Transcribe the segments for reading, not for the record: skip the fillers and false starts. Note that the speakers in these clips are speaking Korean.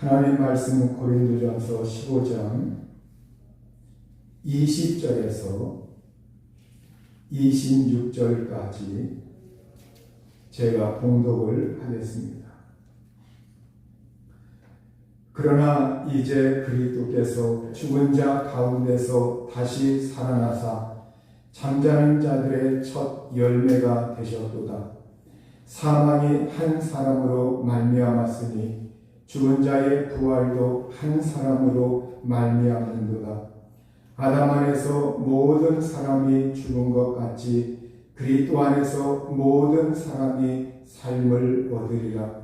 하나님 말씀은 고린도전서 15장 20절에서 26절까지 제가 봉독을 하겠습니다. 그러나 이제 그리스도께서 죽은 자 가운데서 다시 살아나사 잠자는 자들의 첫 열매가 되셨도다. 사망이 한 사람으로 말미암았으니 죽은 자의 부활도 한 사람으로 말미암는도다. 아담 안에서 모든 사람이 죽은 것 같이 그리스도 안에서 모든 사람이 삶을 얻으리라.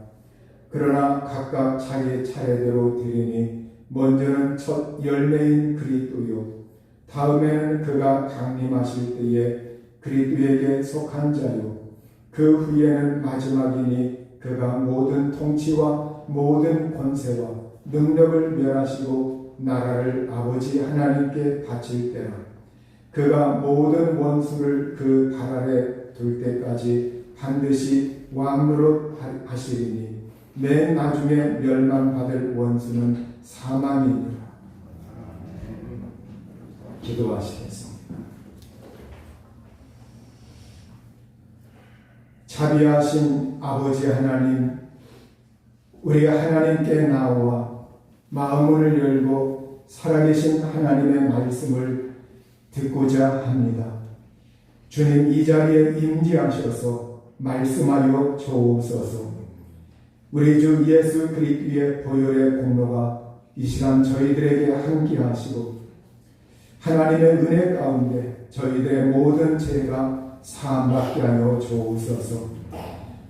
그러나 각각 자기 차례대로 드리니 먼저는 첫 열매인 그리스도요, 다음에는 그가 강림하실 때에 그리스도에게 속한 자요, 그 후에는 마지막이니 그가 모든 통치와 모든 권세와 능력을 멸하시고 나라를 아버지 하나님께 바칠 때라. 그가 모든 원수를 그 발 아래 둘 때까지 반드시 왕노릇 하시리니 맨 나중에 멸망받을 원수는 사망이니라. 기도하시겠습니다. 자비하신 아버지 하나님, 우리가 하나님께 나와 마음을 열고 살아계신 하나님의 말씀을 듣고자 합니다. 주님, 이 자리에 임재하셔서 말씀하여 주옵소서. 우리 주 예수 그리스도의 보혈의 공로가 이 시간 저희들에게 함께하시고 하나님의 은혜 가운데 저희들의 모든 죄가 사함받게 하여 주옵소서.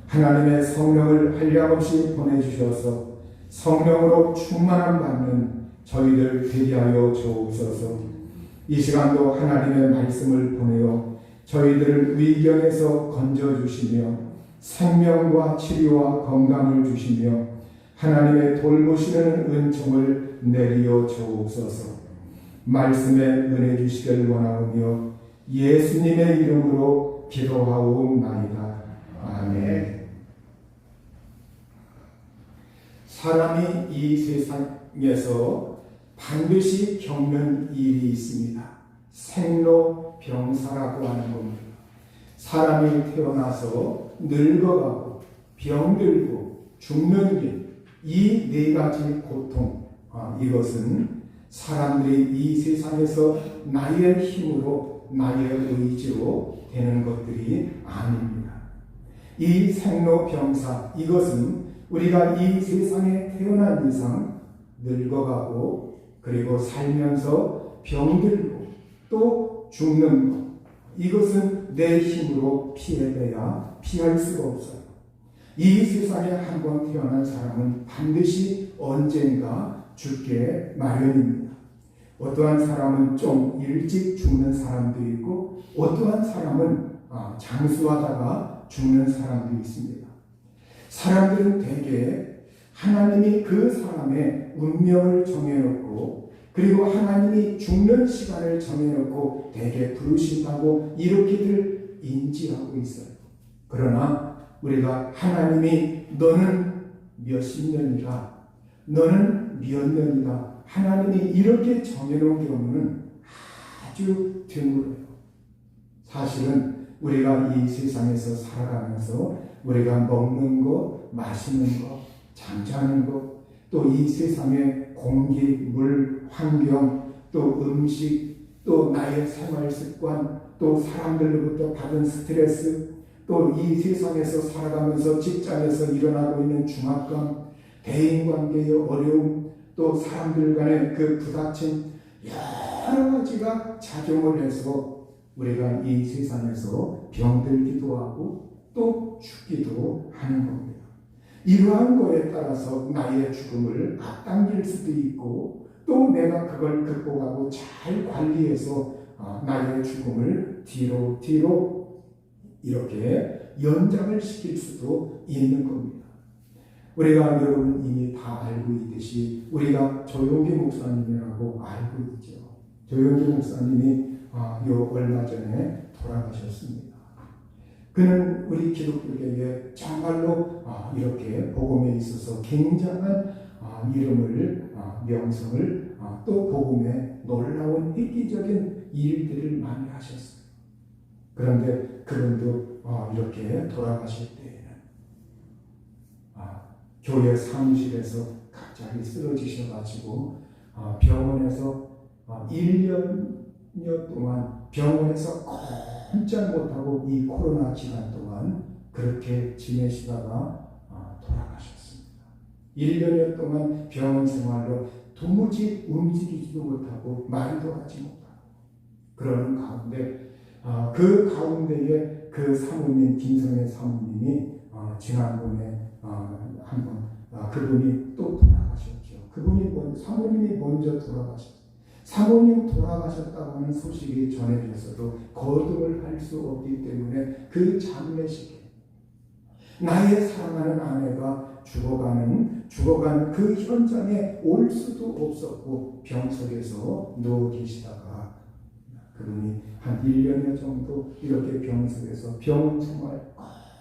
하나님의 성령을 한량없이 보내주셔서 성령으로 충만함 받는 저희들 되게 하여 주옵소서. 이 시간도 하나님의 말씀을 보내어 저희들을 위경에서 건져주시며 생명과 치료와 건강을 주시며 하나님의 돌보시는 은총을 내리어 주옵소서. 말씀에 은혜 주시길 원하오며 예수님의 이름으로 기도하옵나이다. 아멘. 사람이 이 세상에서 반드시 겪는 일이 있습니다. 생로병사라고 하는 겁니다. 사람이 태어나서 늙어가고 병들고 죽는 길, 이 네 가지 고통, 이것은 사람들이 이 세상에서 나의 힘으로 나의 의지로 되는 것들이 아닙니다. 이 생로병사, 이것은 우리가 이 세상에 태어난 이상 늙어가고 그리고 살면서 병들고 또 죽는 것, 이것은 내 힘으로 피해내야 피할 수가 없어요. 이 세상에 한 번 태어난 사람은 반드시 언젠가 죽게 마련입니다. 어떠한 사람은 좀 일찍 죽는 사람도 있고 어떠한 사람은 장수하다가 죽는 사람도 있습니다. 사람들은 대개 하나님이 그 사람의 운명을 정해놓고 그리고 하나님이 죽는 시간을 정해놓고 대개 부르신다고 이렇게들 인지하고 있어요. 그러나 우리가 하나님이 너는 몇십 년이라, 너는 몇 년이다, 하나님이 이렇게 정해놓은 경우는 아주 드물어요. 사실은 우리가 이 세상에서 살아가면서 우리가 먹는 것, 마시는 것, 잠자는 것, 또 이 세상의 공기, 물, 환경, 또 음식, 또 나의 생활 습관, 또 사람들로부터 받은 스트레스, 또 이 세상에서 살아가면서 직장에서 일어나고 있는 중압감, 대인관계의 어려움, 또 사람들 간의 그 부딪힘, 여러 가지가 작용을 해서 우리가 이 세상에서 병들기도 하고 또 죽기도 하는 겁니다. 이러한 거에 따라서 나의 죽음을 앞당길 수도 있고 또 내가 그걸 극복하고 잘 관리해서 나의 죽음을 뒤로 이렇게 연장을 시킬 수도 있는 겁니다. 우리가 여러분 이미 다 알고 있듯이 우리가 조용기 목사님이라고 알고 있죠. 조용기 목사님이 얼마 전에 돌아가셨습니다. 그는 우리 기독교계에 정말로 이렇게 복음에 있어서 굉장한 이름을 명성을 또 복음의 놀라운 획기적인 일들을 많이 하셨어요. 그런데 그분도 이렇게 돌아가실 때에는 교회 사무실에서 갑자기 쓰러지셔가지고 병원에서 1년여 동안 병원에서 꼼짝 못하고 이 코로나 기간 동안 그렇게 지내시다가 돌아가셨습니다. 1년여 동안 병원 생활로 도무지 움직이지도 못하고 말도 하지 못하고 그러는 가운데 그 가운데에 그 사모님 김성애 사모님이 지난번에 한번 그분이 또 돌아가셨죠. 사모님이 먼저 돌아가셨어요. 사모님 돌아가셨다고 하는 소식이 전해졌어도 거듭을 할 수 없기 때문에 그 장례식에 나의 사랑하는 아내가 죽어가는 그 현장에 올 수도 없었고 병석에서 누워 계시다가 그분이 한 1년여 정도 이렇게 병석에서 병원 생활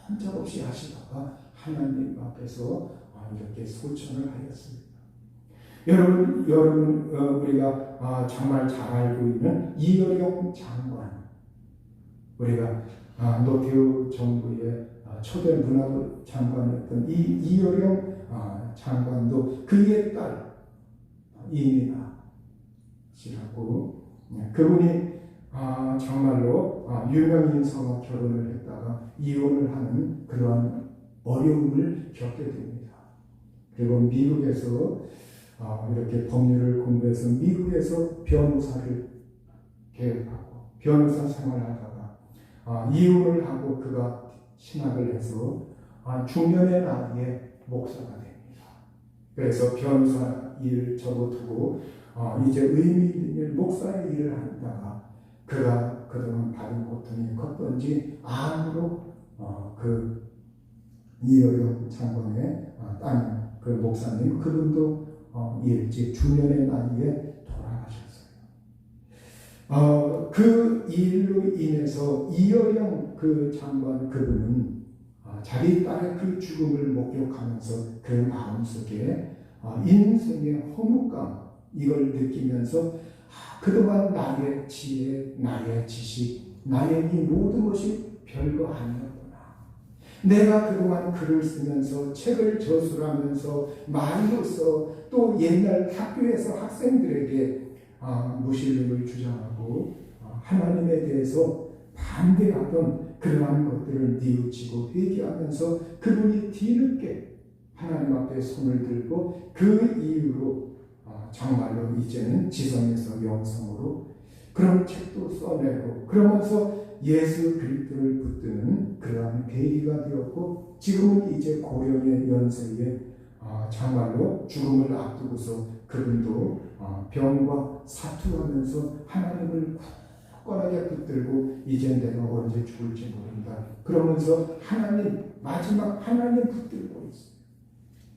꼼짝없이 하시다가 하나님 앞에서 이렇게 소천을 하였습니다. 여러분 우리가 정말 잘 알고 있는 이어령 장관, 우리가 노태우 정부의 초대 문화부 장관이었던 이어령 장관도 그의 딸 이민아 씨라고 그분이 정말로 유명인성과 결혼을 했다가 이혼을 하는 그러한 어려움을 겪게 됩니다. 그리고 미국에서 이렇게 법률을 공부해서 미국에서 변호사를 개업하고 변호사 생활하다가 이혼을 하고 그가 신학을 해서 중년의 나이에 목사가 됩니다. 그래서 변호사 일 접어두고 이제 의미 있는 일, 목사의 일을 하다가 그가 그동안 받은 고통이 컸던지 암으로 그 이어령 장관의 따님 그 목사님 그분도 일찍 중년의 나이에 돌아가셨어요. 그 일로 인해서 이어령 그 장관 그분은 자기 딸의 그 죽음을 목격하면서 그 마음속에 인생의 허무감 이걸 느끼면서 그동안 나의 지혜, 나의 지식, 나의 이 모든 것이 별거 아니었구나. 내가 그동안 글을 쓰면서 책을 저술하면서 말로써 또 옛날 학교에서 학생들에게 무신론을 주장하고 하나님에 대해서 반대하던 그러한 것들을 뉘우치고 회개하면서 그분이 뒤늦게 하나님 앞에 손을 들고 그 이후로 정말로 이제는 지성에서 영성으로 그런 책도 써내고 그러면서 예수 그리스도를 붙드는 그러한 계기가 되었고 지금은 이제 고령의 연세에 정말로 죽음을 앞두고서 그분도 병과 사투하면서 하나님을 굳건하게 붙들고 이제 내가 언제 죽을지 모른다 그러면서 마지막 하나님 붙들고 있어요.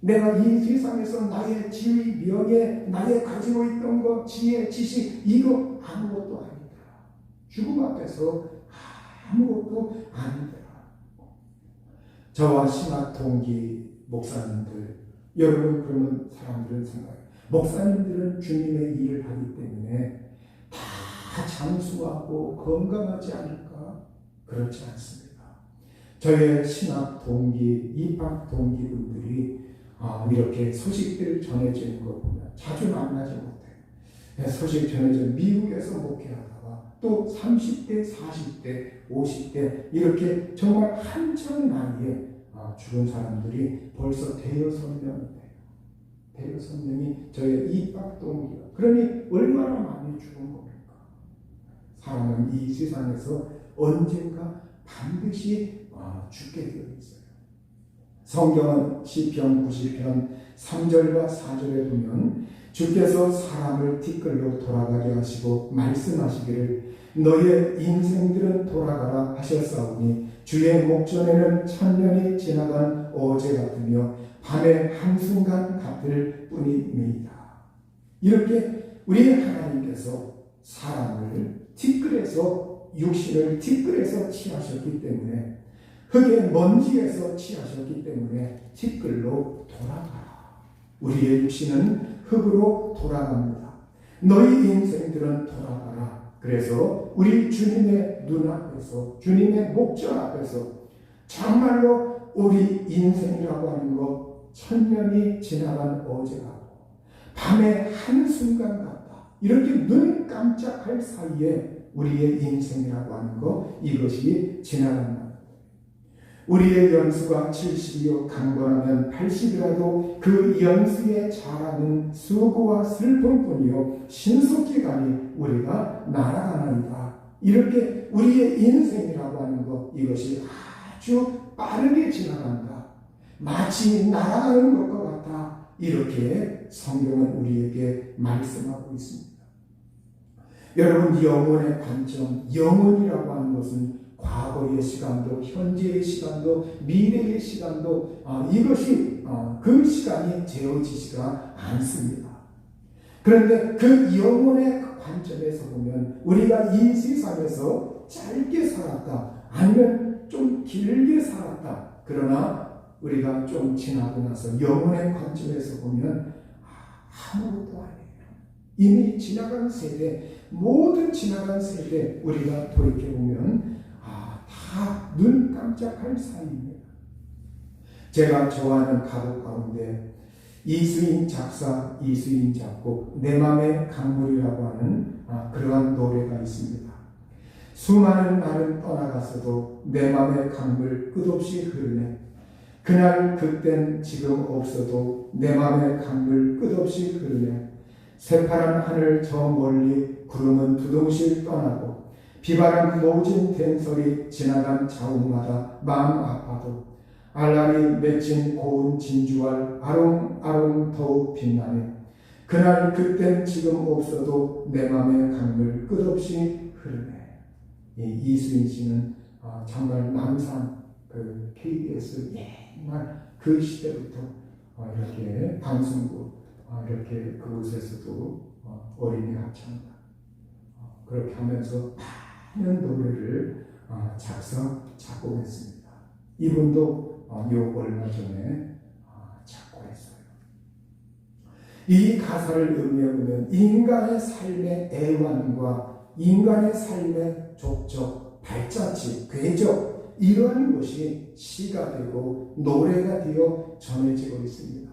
내가 이 세상에서 나의 지위, 명예, 나의 가지고 있던 것, 지혜, 지식 이거 아무것도 아니더라. 죽음 앞에서 아무것도 아니더라. 저와 신학 동기 목사님들 여러분 그러면 사람들은 생각해요. 목사님들은 주님의 일을 하기 때문에 다 장수하고 건강하지 않을까? 그렇지 않습니다. 저의 신학 동기, 입학 동기분들이 이렇게 소식들 전해지는 거 보면 자주 만나지 못해요. 소식 전해져 미국에서 목회하다가 또 30대, 40대, 50대 이렇게 정말 한창 나이에 죽은 사람들이 벌써 대여섯 명이 돼요. 대여섯 명이 저의 입학 동기가. 그러니 얼마나 많이 죽은 겁니까? 사람은 이 세상에서 언젠가 반드시 죽게 되어 있어요. 성경은 시편 90편 3절과 4절에 보면 주께서 사람을 티끌로 돌아가게 하시고 말씀하시기를 너의 인생들은 돌아가라 하셨사오니 주의 목전에는 천년이 지나간 어제 같으며 밤의 한순간 같을 뿐입니다. 이렇게 우리 하나님께서 사람을 티끌에서 육신을 티끌에서 취하셨기 때문에 흙의 먼지에서 취하셨기 때문에 티끌로 돌아가라. 우리의 육신은 흙으로 돌아갑니다. 너희 인생들은 돌아가라. 그래서 우리 주님의 눈앞에서, 주님의 목전 앞에서 정말로 우리 인생이라고 하는 것 천년이 지나간 어제 같고 밤의 한순간 같다. 이렇게 눈 깜짝할 사이에 우리의 인생이라고 하는 것, 이것이 지나간다. 우리의 연수가 70이요 강건하면 80이라도 그 연수에 자라는 수고와 슬픔뿐이요 신속기간이 우리가 날아가나이다. 이렇게 우리의 인생이라고 하는 것, 이것이 아주 빠르게 지나간다. 마치 날아가는 것과 같다. 이렇게 성경은 우리에게 말씀하고 있습니다. 여러분, 영혼의 관점, 영혼이라고 하는 것은 과거의 시간도, 현재의 시간도, 미래의 시간도 이것이 그 시간이 재어지지가 않습니다. 그런데 그 영혼의 관점에서 보면 우리가 이 세상에서 짧게 살았다, 아니면 좀 길게 살았다. 그러나 우리가 좀 지나고 나서 영혼의 관점에서 보면 아무것도 아니에요. 이미 지나간 세대, 모든 지나간 세대 우리가 돌이켜보면 다 눈 깜짝할 사이입니다. 제가 좋아하는 가곡 가운데 이수인 작사, 이수인 작곡, 내 맘의 강물이라고 하는 그러한 노래가 있습니다. 수많은 날은 떠나가서도 내 맘의 강물 끝없이 흐르네. 그날 그땐 지금 없어도 내 맘의 강물 끝없이 흐르네. 새파란 하늘 저 멀리 구름은 두둥실 떠나고 비바람 모진 댄소리 지나간 자욱마다 마음 아파도 알람이 맺힌 고운 진주알 아롱아롱 더욱 빛나네. 그날 그땐 지금 없어도 내 맘의 강물 끝없이 흐르네. 이수인 씨는 정말 남산 그 KBS 옛날 그 시대부터 이렇게 방송국 이렇게 그곳에서도 어린이 합창단 그렇게 하면서 많은 노래를 작사, 작곡했습니다. 이분도 요 얼마 전에 작곡했어요. 이 가사를 의미해보면 인간의 삶의 애환과 인간의 삶의 족적, 발자취, 궤적 이러한 것이 시가 되고 노래가 되어 전해지고 있습니다.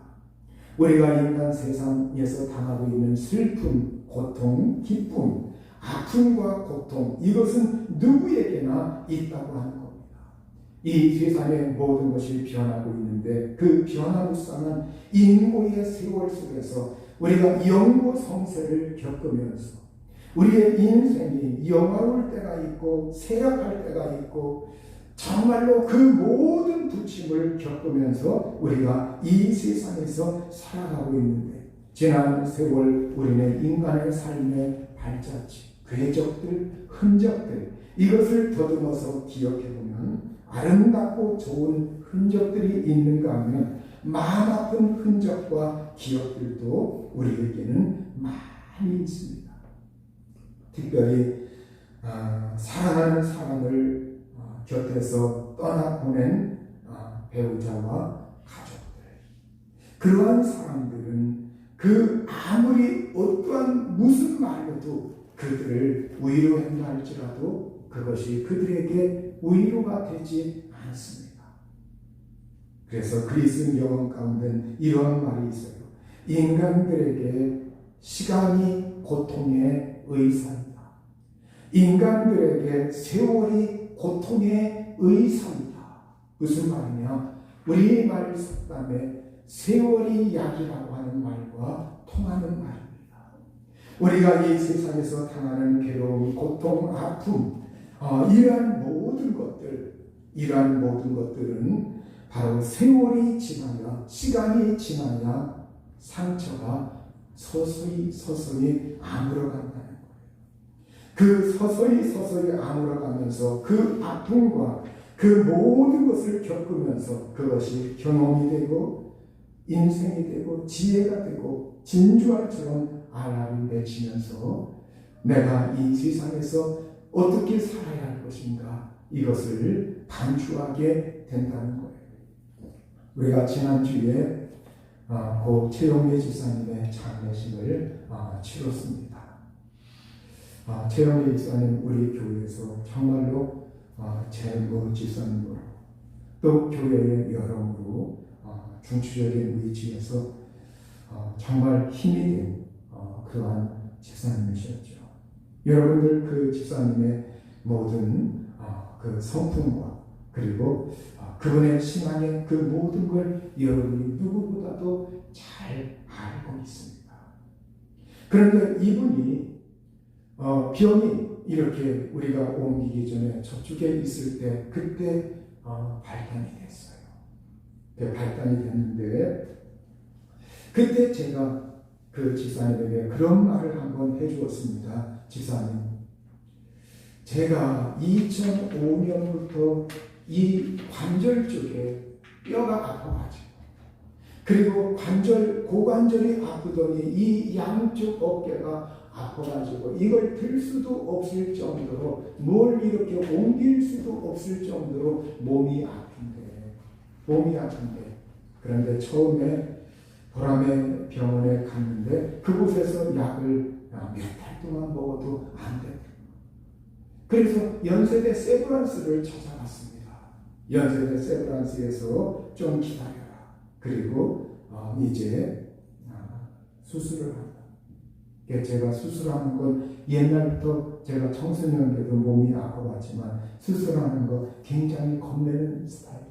우리가 인간 세상에서 당하고 있는 슬픔, 고통, 기쁨, 아픔과 고통, 이것은 누구에게나 있다고 하는 겁니다. 이 세상의 모든 것이 변하고 있는데 그 변화무쌍한 인고의 세월 속에서 우리가 영고성세를 겪으면서 우리의 인생이 영화로울 때가 있고 쇠락할 때가 있고 정말로 그 모든 부침을 겪으면서 우리가 이 세상에서 살아가고 있는데 지난 세월 우리는 인간의 삶의 발자취, 궤적들, 흔적들 이것을 더듬어서 기억해보면 아름답고 좋은 흔적들이 있는가 하면 마음 아픈 흔적과 기억들도 우리에게는 많이 있습니다. 특별히 사랑하는 사람을 곁에서 떠나보낸 배우자와 가족들, 그러한 사람들은 그 아무리 어떠한 무슨 말로도 그들을 위로한다 할지라도 그것이 그들에게 위로가 되지 않습니다. 그래서 그리스 영혼 가운데 이런 말이 있어요. 인간들에게 시간이 고통의 의사이다. 인간들에게 세월이 고통의 의사이다. 무슨 말이냐? 우리말 속담에 세월이 약이라고 하는 말과 통하는 말입니다. 우리가 이 세상에서 당하는 괴로움, 고통, 아픔, 이러한 모든 것들은 바로 세월이 지나야, 시간이 지나야 상처가 서서히 아물어간다는 거예요. 그 서서히 아물어가면서 그 아픔과 그 모든 것을 겪으면서 그것이 경험이 되고 인생이 되고 지혜가 되고 진주알처럼 알알이 맺히면서 내가 이 세상에서 어떻게 살아야 할 것인가 이것을 반추하게 된다는 거예요. 우리가 지난주에 고 최영래 집사님의 장례식을 치렀습니다. 최영래 집사님 우리 교회에서 정말로 제무 집사님으로 또 교회의 여러모로 중추적인 위치에서 정말 힘이 된 그러한 집사님이셨죠. 여러분들 그 집사님의 모든 그 성품과 그리고 그분의 신앙의 그 모든 걸 여러분이 누구보다도 잘 알고 있습니다. 그런데 이분이 병이 이렇게 우리가 옮기기 전에 저쪽에 있을 때 그때 발단이 됐어요. 발단이 됐는데 그때 제가 그 집사님에게 그런 말을 한번 해주었습니다. 집사님, 제가 2005년부터 이 관절 쪽에 뼈가 아파가지고 그리고 고관절이 아프더니 이 양쪽 어깨가 아파가지고 이걸 들 수도 없을 정도로 뭘 이렇게 옮길 수도 없을 정도로 몸이 아픈데 그런데 처음에 보람의 병원에 갔는데 그곳에서 약을 몇 달 동안 먹어도 안 돼. 그래서 연세대 세브란스를 찾아갔습니다. 연세대 세브란스에서 좀 기다려라. 그리고 이제 수술을 한다. 제가 수술하는 건 옛날부터 제가 청소년 때도 몸이 아파봤지만 수술하는 거 굉장히 겁내는 스타일이에요.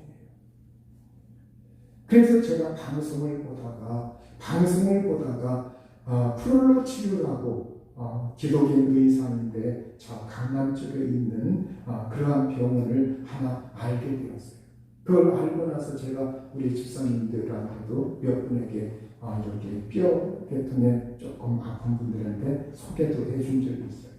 그래서 제가 방송을 보다가 프롤로 치료를 하고 기독인 의사인데 저 강남 쪽에 있는 그러한 병원을 하나 알게 되었어요. 그걸 알고 나서 제가 우리 집사님들한테도 몇 분에게 이렇게 뼈 계통에 조금 아픈 분들한테 소개도 해준 적이 있어요.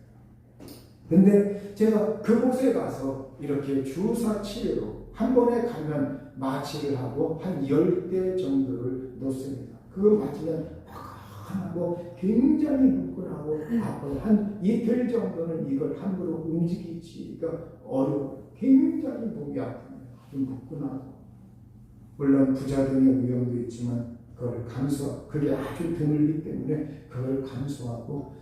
근데 제가 그곳에 가서 이렇게 주사 치료로 한 번에 가면 마취를 하고 한 10대 정도를 놓습니다. 그거 맞으면 하고 굉장히 묶근하고 아파요. 한 이틀 정도는 이걸 함부로 움직이기가 어려워요. 굉장히 몸이 아픕니다. 좀 묶근하고 물론 부작용의 위험도 있지만 그걸 그게 아주 드물기 때문에 그걸 감수하고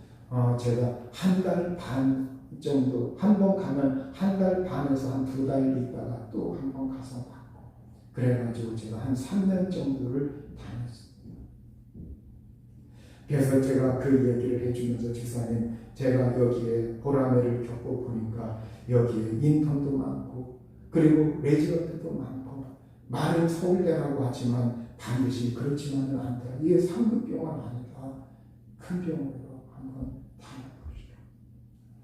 제가 한 달 반 정도 한 번 가면 한 달 반에서 한 2달 있다가 또 한 번 가서 받고 그래가지고 제가 한 3년 정도를 다녔어요. 그래서 제가 그 얘기를 해주면서 집사님, 제가 여기에 보라매를 겪어보니까 여기에 인턴도 많고 그리고 레지던트도 많고 말은 서울대라고 하지만 반드시 그렇지만은 않다. 이게 상급병원 아니다. 큰 병원으로 한번 다녀보시죠.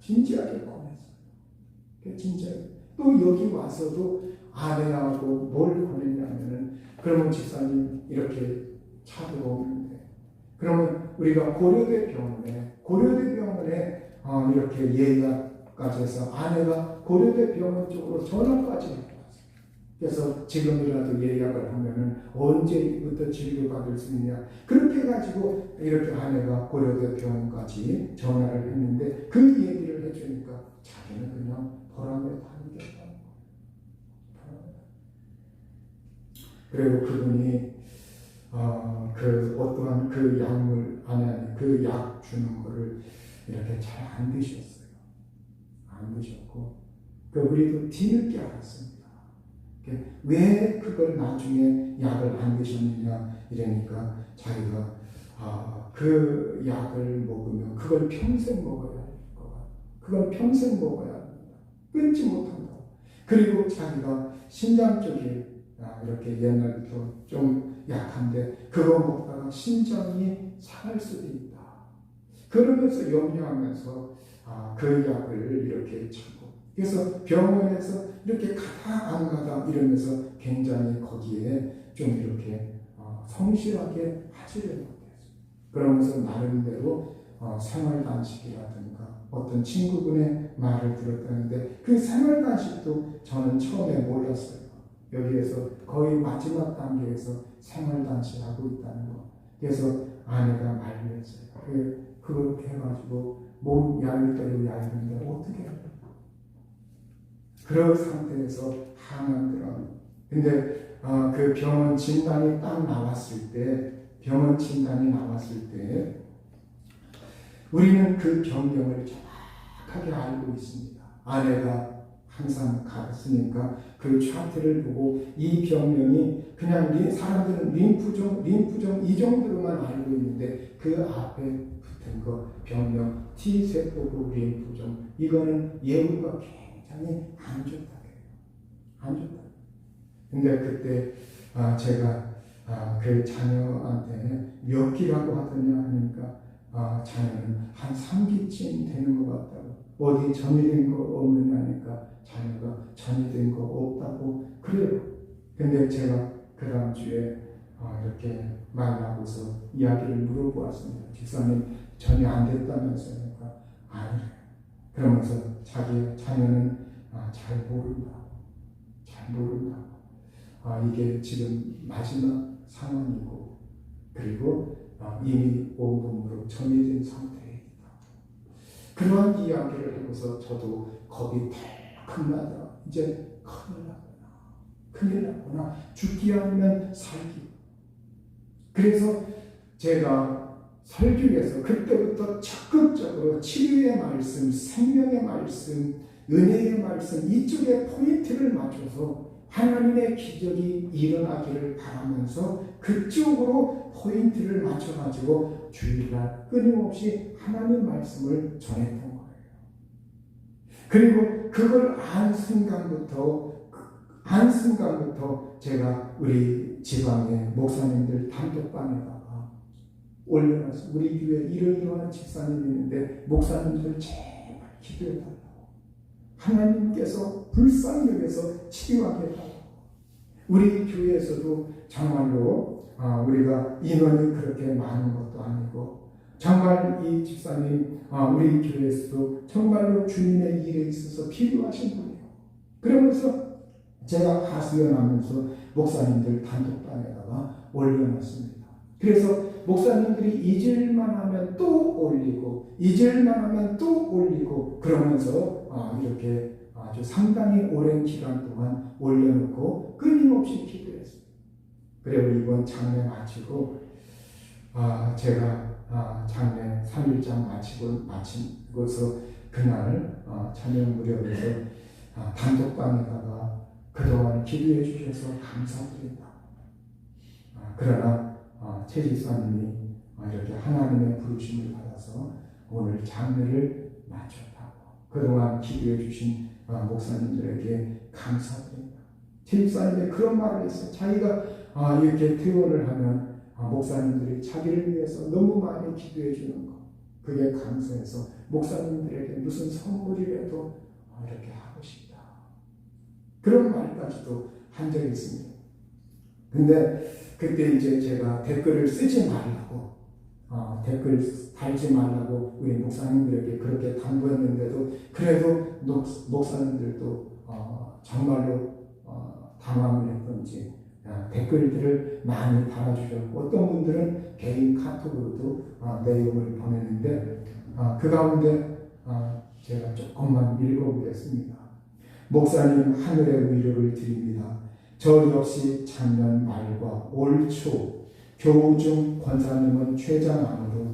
진지하게 권했어요. 진지하게. 또 여기 와서도 아내하고 뭘 권했냐면은 그러면 집사님 이렇게 차도 오는데 그러면 우리가 고려대 병원에 이렇게 예약까지 해서 아내가 고려대 병원 쪽으로 전화까지 해왔어요. 그래서 지금이라도 예약을 하면은 언제부터 진료받을 수 있냐. 그렇게 해가지고 이렇게 아내가 고려대 병원까지 전화를 했는데 그 얘기를 해주니까 자기는 그냥 보람에 다니겠다는 거예요. 그리고 그분이 그 어떠한 그 약물 그 약 주는 거를 이렇게 잘 안 드셨어요. 안 드셨고 우리도 뒤늦게 알았습니다. 왜 그걸 나중에 약을 안 드셨느냐 이러니까 자기가 그 약을 먹으면 그걸 평생 먹어야 할 것 같아. 그걸 평생 먹어야 합니다. 끊지 못한다고. 그리고 자기가 심장 쪽에 이렇게 옛날부터 좀 약한데 그거 먹다가 심장이 상할 수도 있다. 그러면서 염려하면서 그 약을 이렇게 참고 그래서 병원에서 이렇게 가다 안 가다 이러면서 굉장히 거기에 좀 이렇게 성실하게 하지를 못했어요. 그러면서 나름대로 생활단식이라든가 어떤 친구분의 말을 들었다는데 그 생활단식도 저는 처음에 몰랐어요. 여기에서 거의 마지막 단계에서 생활단식하고 있다는 거. 그래서 아내가 말을 했어요. 그렇게 해가지고 몸 얇을 대로 얇은데 어떻게 해요? 그런 상태에서 항암들어요. 근데 그 병원 진단이 딱 나왔을 때 병원 진단이 나왔을 때 우리는 그 병명을 정확하게 알고 있습니다. 아내가 항상 갔으니까 그 차트를 보고 이 병명이 그냥 사람들은 림프종 이 정도로만 알고 있는데 그 앞에 붙은 거 병명 T세포부 림프종 이거는 예후가 굉장히 안 좋다. 안 좋다. 근데 그때 제가 그 자녀한테 몇 기라고 하더냐 하니까 자녀는 한 3기쯤 되는 것 같다고. 어디 전이된 거 없느냐 하니까 자녀가 전이된 거 없다고 그래요. 근데 제가 그 다음 주에 이렇게 만나고서 이야기를 물어보았습니다. 집사님 전이 안 됐다면서요? 그러니까 아니래요. 그러면서 자기 자녀는 잘 모른다고. 이게 지금 마지막 상황이고 그리고 이미 온몸으로 전이된 상태에 있다. 그러한 이야기를 하고서 저도 겁이 덜컥 나더라. 이제 큰일 났구나. 죽기 아니면 살기. 그래서 제가 설교에서 그때부터 적극적으로 치유의 말씀, 생명의 말씀, 은혜의 말씀 이쪽에 포인트를 맞춰서 하나님의 기적이 일어나기를 바라면서 그쪽으로 포인트를 맞춰가지고 주일날 끊임없이 하나님 말씀을 전했던 거예요. 그리고 그걸 안 순간부터 제가 우리 지방의 목사님들 단톡방에다가 올려놨어요. 우리 교회 이러이러한 집사님이 있는데 목사님들 제발 기도해달라고. 하나님께서 불쌍히 여겨서 치유하겠다고. 우리 교회에서도 정말로 우리가 인원이 그렇게 많은 것도 아니고 정말 이 집사님 우리 교회에서도 정말로 주님의 일에 있어서 필요하신 분이에요. 그러면서 제가 하소연하면서 목사님들 단톡방에다가 올려놨습니다. 그래서 목사님들이 잊을만 하면 또 올리고 그러면서 이렇게 아주 상당히 오랜 기간 동안 올려놓고 끊임없이 기도했어요. 그리고 이번 장례 마치고 제가 장례 3일장 마치고서 그날 저녁 무렵에서 단톡방에다가 그동안 기도해 주셔서 감사드린다. 그러나 최 집사님이 이렇게 하나님의 부르심을 받아서 오늘 장례를 마쳤다고. 그동안 기도해 주신 목사님들에게 감사드립니다. 최 집사님이 그런 말을 했어요. 자기가 이렇게 퇴원을 하면 목사님들이 자기를 위해서 너무 많이 기도해 주는 것. 그게 감사해서 목사님들에게 무슨 선물이라도 이렇게 하고 싶다. 그런 말까지도 한 적이 있습니다. 근데 그때 이제 제가 댓글을 쓰지 말라고 댓글 달지 말라고 우리 목사님들에게 그렇게 당부했는데도 그래도 목사님들도 정말로 당황을 했던지 댓글들을 많이 달아주셨고 어떤 분들은 개인 카톡으로도 내용을 보냈는데 그 가운데 제가 조금만 읽어보겠습니다. 목사님 하늘의 위로를 드립니다. 저 역시 작년 말과 올 초 교우 중 권사님은 췌장암으로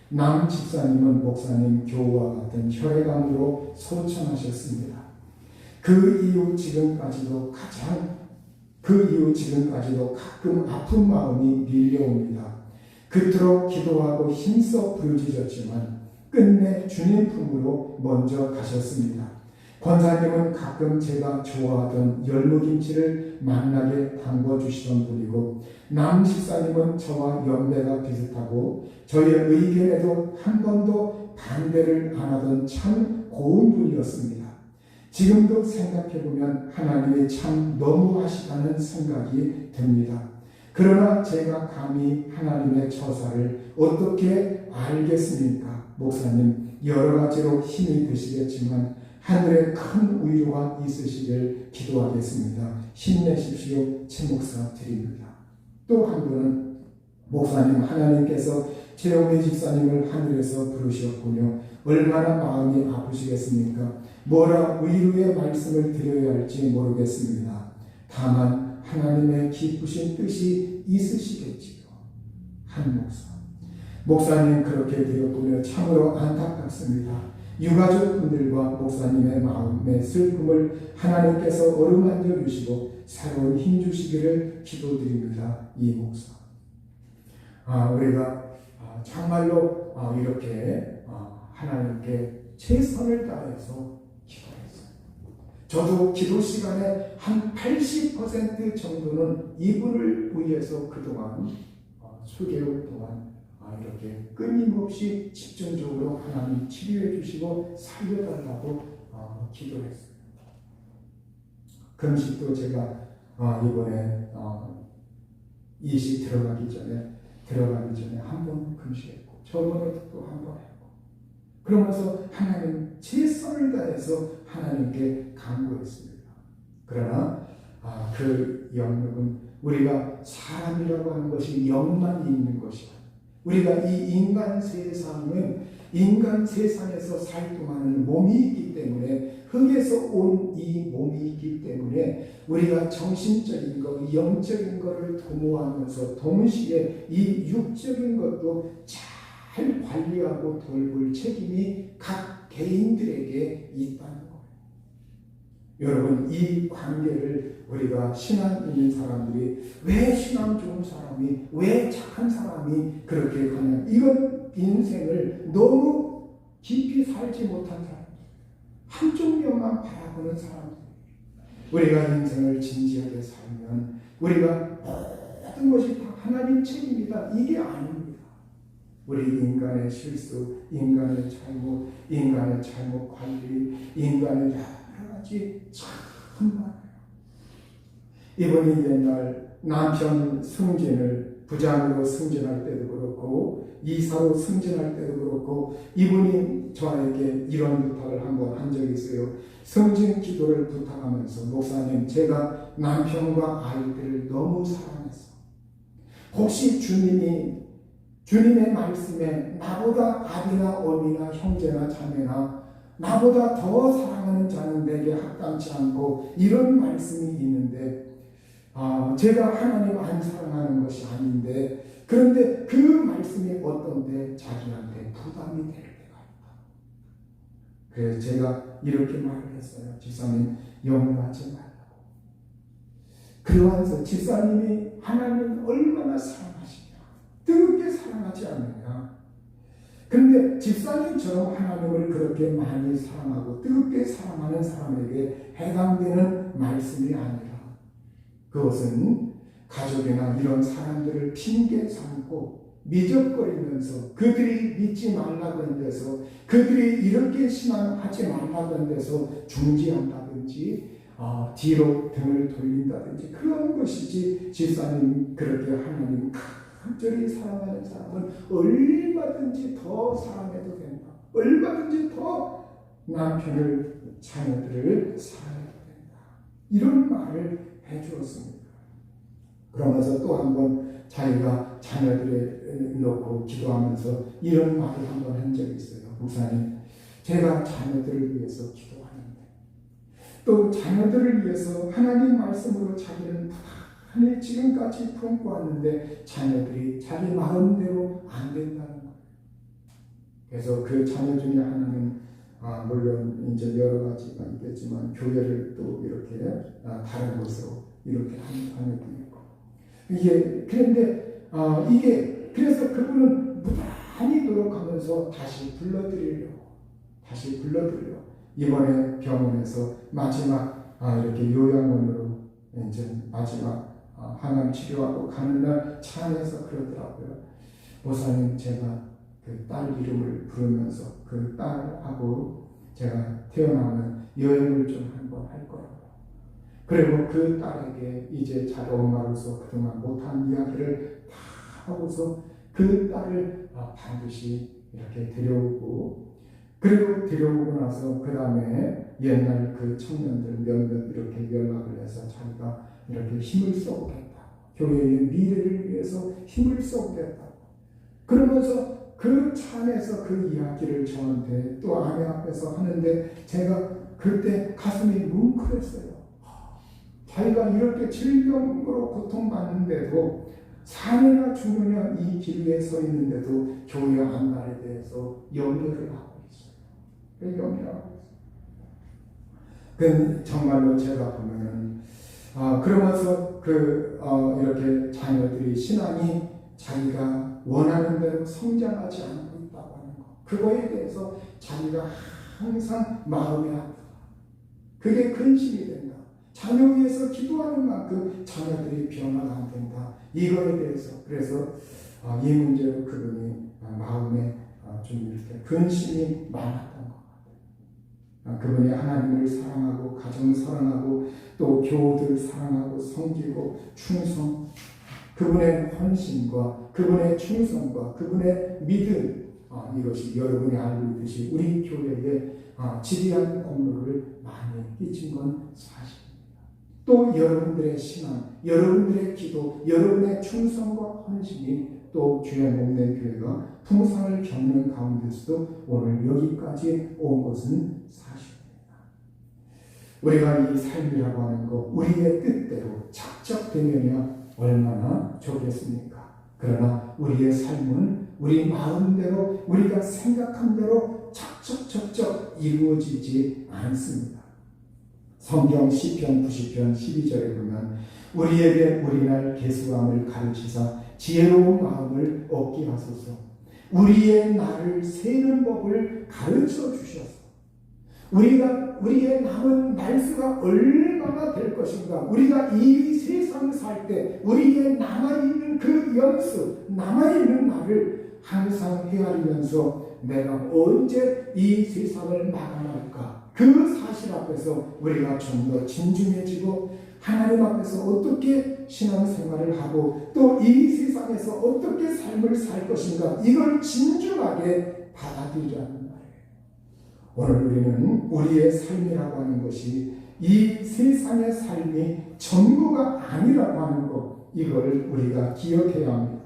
남 집사님은 목사님 교우와 같은 혈액암으로 소천하셨습니다. 그 이후 지금까지도 가끔 아픈 마음이 밀려옵니다. 그토록 기도하고 힘써 부르짖었지만 끝내 주님 품으로 먼저 가셨습니다. 권사님은 가끔 제가 좋아하던 열무김치를 만나게 담궈주시던 분이고 남 집사님은 저와 연배가 비슷하고 저의 의견에도 한 번도 반대를 안 하던 참 고운 분이었습니다. 지금도 생각해보면 하나님이 참 너무하시다는 생각이 듭니다. 그러나 제가 감히 하나님의 처사를 어떻게 알겠습니까? 목사님 여러 가지로 힘이 드시겠지만 하늘에 큰 위로가 있으시길 기도하겠습니다. 힘내십시오. 최 목사 드립니다. 또 한 분은 목사님 하나님께서 최영미 집사님을 하늘에서 부르셨군요. 얼마나 마음이 아프시겠습니까? 뭐라 위로의 말씀을 드려야 할지 모르겠습니다. 다만 하나님의 기쁘신 뜻이 있으시겠지요. 한 목사님 그렇게 되어보며 참으로 안타깝습니다. 유가족분들과 목사님의 마음의 슬픔을 하나님께서 어루만져 주시고 새로운 힘 주시기를 기도드립니다. 이 목사. 우리가 정말로 이렇게 하나님께 최선을 다해서 기도했어요. 저도 기도 시간에 한 80% 정도는 이분을 위해서 그동안 수개월 동안 이렇게 끊임없이 집중적으로 하나님 치료해 주시고 살려달라고 기도했어요. 금식도 제가 이번에 이식 들어가기 전에 한 번 금식했고 저번에 또 한 번 했고 그러면서 하나님 최선을 다해서 하나님께 간구했습니다. 그러나 그 영역은 우리가 사람이라고 하는 것이 영만 있는 것이 아니에요. 우리가 이 인간 세상에서 살동하는 몸이 있기 때문에 흙에서 온 이 몸이 있기 때문에 우리가 정신적인 것, 영적인 것을 도모하면서 동시에 이 육적인 것도 잘 관리하고 돌볼 책임이 각 개인들에게 있다는 거예요. 여러분, 이 관계를 우리가 신앙 있는 사람들이 왜 신앙 좋은 사람이, 왜 착한 사람이 그렇게 가냐. 이건 인생을 너무 깊이 살지 못한 사람, 한쪽 면만 바라보는 사람들. 우리가 인생을 진지하게 살면 우리가 모든 것이 다 하나님 책임이다. 이게 아닙니다. 우리 인간의 실수, 인간의 잘못 관리, 인간의 여러 가지 참 많아요. 이분이 옛날 남편 승진을 부장으로 승진할 때도 그렇고 이사로 승진할 때도 그렇고 이분이 저에게 이런 부탁을 한번 한 적이 있어요. 승진 기도를 부탁하면서 목사님, 제가 남편과 아이들을 너무 사랑해서 혹시 주님의 말씀에 나보다 아비나 어미나 형제나 자매나 나보다 더 사랑하는 자는 내게 합당치 않고 이런 말씀이 있는데 제가 하나님 안 사랑하는 것이 아닌데 그런데 그 말씀이 어떤데 자기한테 부담이 될 때가 있다. 그래서 제가 이렇게 말을 했어요. 집사님, 염려하지 말라고. 그러면서 집사님이 하나님을 얼마나 사랑하시냐, 뜨겁게 사랑하지 않느냐. 그런데 집사님처럼 하나님을 그렇게 많이 사랑하고 뜨겁게 사랑하는 사람에게 해당되는 말씀이 아니라 그것은 가족이나 이런 사람들을 핑계 삼고 미적거리면서 그들이 믿지 말라고 한 데서 그들이 이렇게 신앙하지 말라고 한 데서 중지한다든지 뒤로 등을 돌린다든지 그런 것이지 집사님 그렇게 하나님 간절히 사랑하는 사람은 얼마든지 더 사랑해도 된다. 얼마든지 더 남편을 자녀들을 사랑해도 된다. 이런 말을 해주었습니다. 그러면서 또 한 번 자기가 자녀들을 놓고 기도하면서 이런 말을 한 번 한 적이 있어요. 목사님, 제가 자녀들을 위해서 기도하는데 또 자녀들을 위해서 하나님 말씀으로 자기는 부단히 지금까지 품고 왔는데 자녀들이 자기 마음대로 안 된다는 거예요. 그래서 그 자녀 중에 하나는 물론 이제 여러 가지가 있겠지만 교회를 또 이렇게 다른 곳으로 이렇게 하는 자녀도 있고 그런데 그래서 그분은 무단히 노력하면서 다시 불러드리려고 이번에 병원에서 마지막 이렇게 요양원으로 이제 마지막 항암 치료하고 가는 날 차 안에서 그러더라고요. 목사님, 제가 그 딸 이름을 부르면서 그 딸하고 제가 태어나면 여행을 좀 한번 할 거라고. 그리고 그 딸에게 이제 자기 엄마로서 그동안 못한 이야기를 다 하고서 그 딸을 반드시 이렇게 데려오고 그리고 데려오고 나서 그 다음에 옛날 그 청년들 몇몇 이렇게 연락을 해서 자기가 이렇게 힘을 써보겠다. 교회의 미래를 위해서 힘을 써보겠다. 그러면서 그 차 안에서 그 이야기를 저한테 또 아내 앞에서 하는데 제가 그때 가슴이 뭉클했어요. 자기가 이렇게 질병으로 고통받는데도 사내가 죽느냐 이 길 위에 서 있는데도 교회 앞날에 대해서 염려를 하고 있어요. 염려하고 있어요. 그 정말로 제가 보면은 그러면서 이렇게 자녀들이 신앙이 자기가 원하는 대로 성장하지 않고 있다고 하는 것, 그거에 대해서 자기가 항상 마음이 아프다. 그게 근심이 된다. 자녀 위해서 기도하는 만큼 자녀들이 변화가 안 된다. 이거에 대해서 그래서 이 문제로 그분이 마음에 좀 이렇게 근심이 많았던 것 같아요. 그분이 하나님을 사랑하고 가정 사랑하고 또 교우들 사랑하고 섬기고 충성, 그분의 헌신과 그분의 충성과 그분의 믿음, 이것이 여러분이 알고 있듯이 우리 교회에 지대한 공로를 많이 끼친 건 사실입니다. 또 여러분들의 신앙, 여러분들의 기도, 여러분의 충성과 헌신이 또 주의 몸된 교회가 풍성을 겪는 가운데서도 오늘 여기까지 온 것은 사실입니다. 우리가 이 삶이라고 하는 것, 우리의 뜻대로 착착되면야 얼마나 좋겠습니까? 그러나 우리의 삶은 우리 마음대로, 우리가 생각한 대로 척척척척 이루어지지 않습니다. 성경 시편 90편 12절에 보면 우리에게 우리날 계수함을 가르치사 지혜로운 마음을 얻게 하소서. 우리의 날을 세는 법을 가르쳐 주셔서 우리의 남은 날수가 얼마나 될 것인가, 우리가 이 세상 살 때 우리의 남아있는 그 연수, 남아있는 날을 항상 헤아리면서 내가 언제 이 세상을 마감할까, 그 사실 앞에서 우리가 좀 더 진중해지고 하나님 앞에서 어떻게 신앙생활을 하고 또 이 세상에서 어떻게 삶을 살 것인가, 이걸 진중하게 받아들이라는 말이에요. 오늘 우리는 우리의 삶이라고 하는 것이 이 세상의 삶이 전부가 아니라고 하는 것, 이걸 우리가 기억해야 합니다.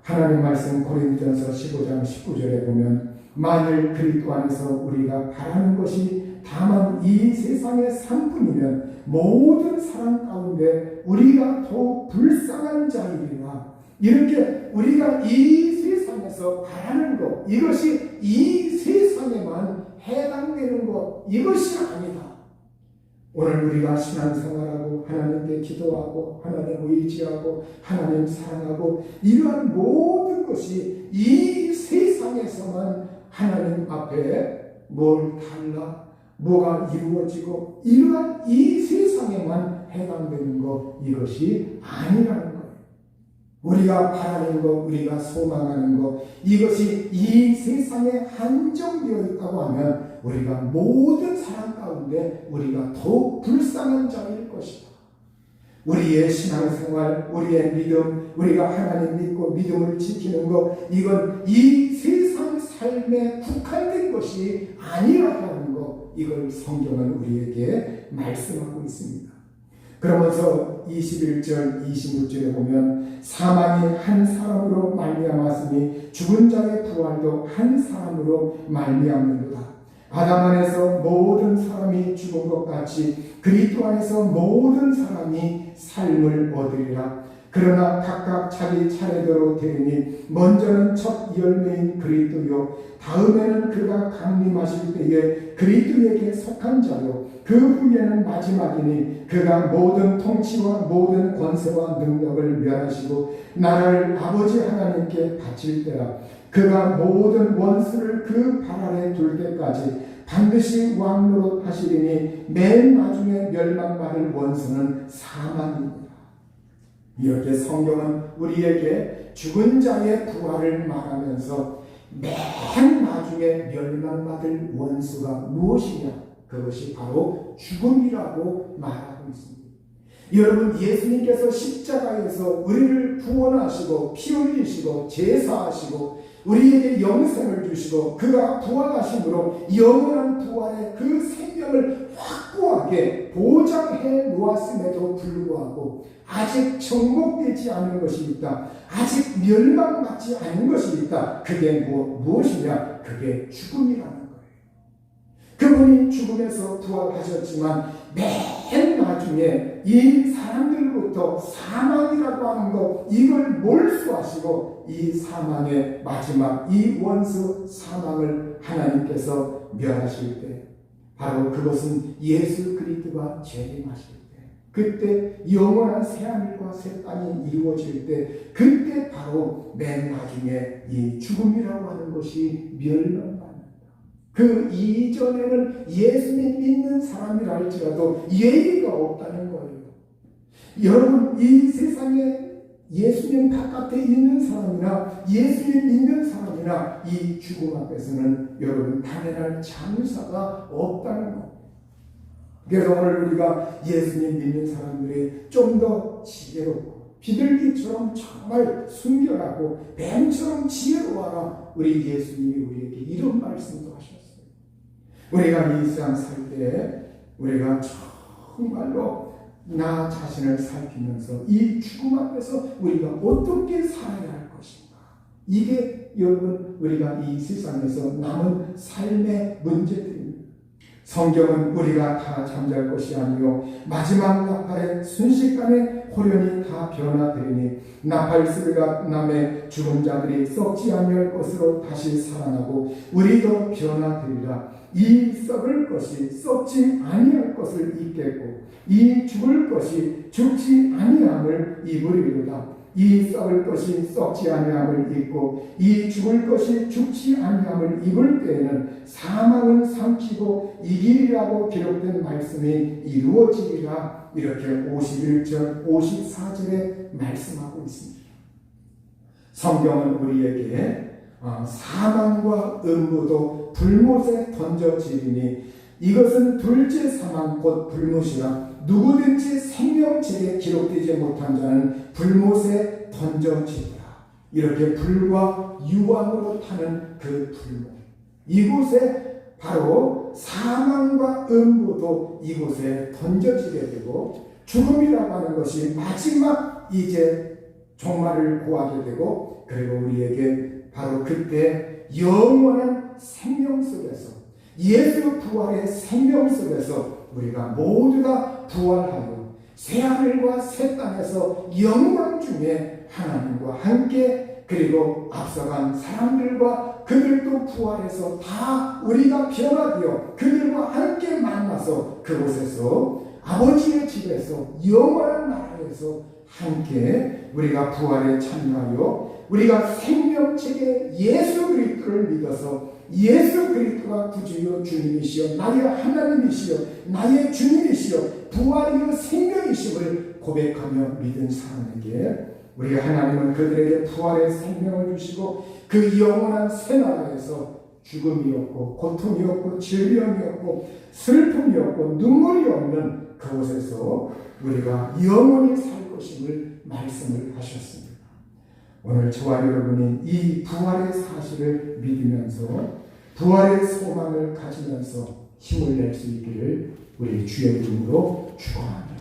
하나님 말씀 고린도전서 15장 19절에 보면 만일 그리스도 안에서 우리가 바라는 것이 다만 이 세상의 삶뿐이면 모든 사람 가운데 우리가 더 불쌍한 자이리라. 이렇게 우리가 이 세상에서 바라는 것, 이것이 이 세상에만 해당되는 것, 이것이 아니다. 오늘 우리가 신앙생활하고 하나님께 기도하고 하나님 의지하고 하나님 사랑하고 이러한 모든 것이 이 세상에서만 하나님 앞에 뭘 달라, 뭐가 이루어지고 이러한 이 세상에만 해당되는 것, 이것이 아니라는 거예요. 우리가 바라는 것, 우리가 소망하는 것, 이것이 이 세상에 한정되어 있다고 하면 우리가 모든 사람 가운데 우리가 더욱 불쌍한 자일 것이다. 우리의 신앙생활, 우리의 믿음, 우리가 하나님 믿고 믿음을 지키는 것, 이건 이 세상 삶에 국한된 것이 아니라는 것, 이걸 성경은 우리에게 말씀하고 있습니다. 그러면서 21절 26절에 보면 사망이 한 사람으로 말미암았으니 죽은 자의 부활도 한 사람으로 말미암는도다. 아담 안에서 모든 사람이 죽은 것 같이 그리스도 안에서 모든 사람이 삶을 얻으리라. 그러나 각각 자기 차례대로 되리니 먼저는 첫 열매인 그리스도요, 다음에는 그가 강림하실 때에 그리스도에게 속한 자요, 그 후에는 마지막이니 그가 모든 통치와 모든 권세와 능력을 멸하시고 나라를 아버지 하나님께 바칠 때라. 그가 모든 원수를 그 발 아래 둘 때까지 반드시 왕노릇 하시리니 맨 나중에 멸망받을 원수는 사망입니다. 이렇게 성경은 우리에게 죽은 자의 부활을 말하면서 맨 나중에 멸망받을 원수가 무엇이냐, 그것이 바로 죽음이라고 말하고 있습니다. 여러분, 예수님께서 십자가에서 우리를 구원하시고 피 흘리시고 제사하시고 우리에게 영생을 주시고 그가 부활하심으로 영원한 부활의 그 생명을 확고하게 보장해 놓았음에도 불구하고 아직 정복되지 않은 것이 있다. 아직 멸망받지 않은 것이 있다. 그게 무엇이냐? 그게 죽음이라는 거예요. 그분이 죽음에서 부활하셨지만 맨 맨 나중에 이 사람들로부터 사망이라고 하는 것, 이걸 몰수하시고 이 사망의 마지막 이 원수 사망을 하나님께서 멸하실 때, 바로 그것은 예수 그리스도가 재림하실 때, 그때 영원한 새하늘과 새 땅이 이루어질 때, 그때 바로 맨 나중에 이 죽음이라고 하는 것이 멸망받는다. 그 이전에는 예수님 믿는 사람이라 할지라도 예의가 없다는 거예요. 여러분, 이 세상에 예수님 바깥에 있는 사람이나 예수님 믿는 사람이나 이 죽음 앞에서는 여러분 당연할 장사가 없다는 겁니다. 그래서 오늘 우리가 예수님 믿는 사람들이 좀 더 지혜롭고 비둘기처럼 정말 순결하고 뱀처럼 지혜로워라, 우리 예수님이 우리에게 이런 말씀도 하셨어요. 우리가 이 세상 살 때 우리가 정말로 나 자신을 살피면서 이 죽음 앞에서 우리가 어떻게 살아야 할 것인가, 이게 여러분 우리가 이 세상에서 남은 삶의 문제들입니다. 성경은 우리가 다 잠잘 것이 아니요 마지막 나팔에 순식간에 호련히 다 변화되리니 나팔 소리가 남의 죽은 자들이 썩지 아니할 것으로 다시 살아나고 우리도 변화되리라. 이 썩을 것이 썩지 아니할 것을 입겠고 이 죽을 것이 죽지 아니함을 입으리로다. 이 썩을 것이 썩지 아니함을 입고 이 죽을 것이 죽지 아니함을 입을 때에는 사망은 삼키고 이기리라고 기록된 말씀이 이루어지리라. 이렇게 51절 54절에 말씀하고 있습니다. 성경은 우리에게 사망과 음부도 불못에 던져지리니 이것은 둘째 사망 곧 불못이라. 누구든지 생명책에 기록되지 못한 자는 불못에 던져지리라. 이렇게 불과 유황으로 타는 그 불못, 이곳에 바로 사망과 음부도 이곳에 던져지게 되고 죽음이라고 하는 것이 마지막 이제 종말을 고하게 되고, 그리고 우리에게 바로 그때 영원한 생명 속에서 예수 부활의 생명 속에서 우리가 모두 다 부활하여 새하늘과 새 땅에서 영광 중에 하나님과 함께, 그리고 앞서간 사람들과 그들도 부활해서 다 우리가 변화되어 그들과 함께 만나서 그곳에서 아버지의 집에서 영원한 나라에서 함께 우리가 부활에 참여하여 우리가 생명책에 예수 그리스도를 믿어서 예수 그리스도가 구주요 주님이시여 나의 하나님이시여 나의 주님이시여 부활이요 생명이심을 고백하며 믿은 사람에게 우리 하나님은 그들에게 부활의 생명을 주시고 그 영원한 새나라에서 죽음이 없고 고통이 없고 질병이 없고 슬픔이 없고 눈물이 없는 그곳에서 우리가 영원히 살 것임을 말씀을 하셨습니다. 오늘 저와 여러분이 이 부활의 사실을 믿으면서 부활의 소망을 가지면서 힘을 낼 수 있기를 우리 주의 이름으로 축원합니다.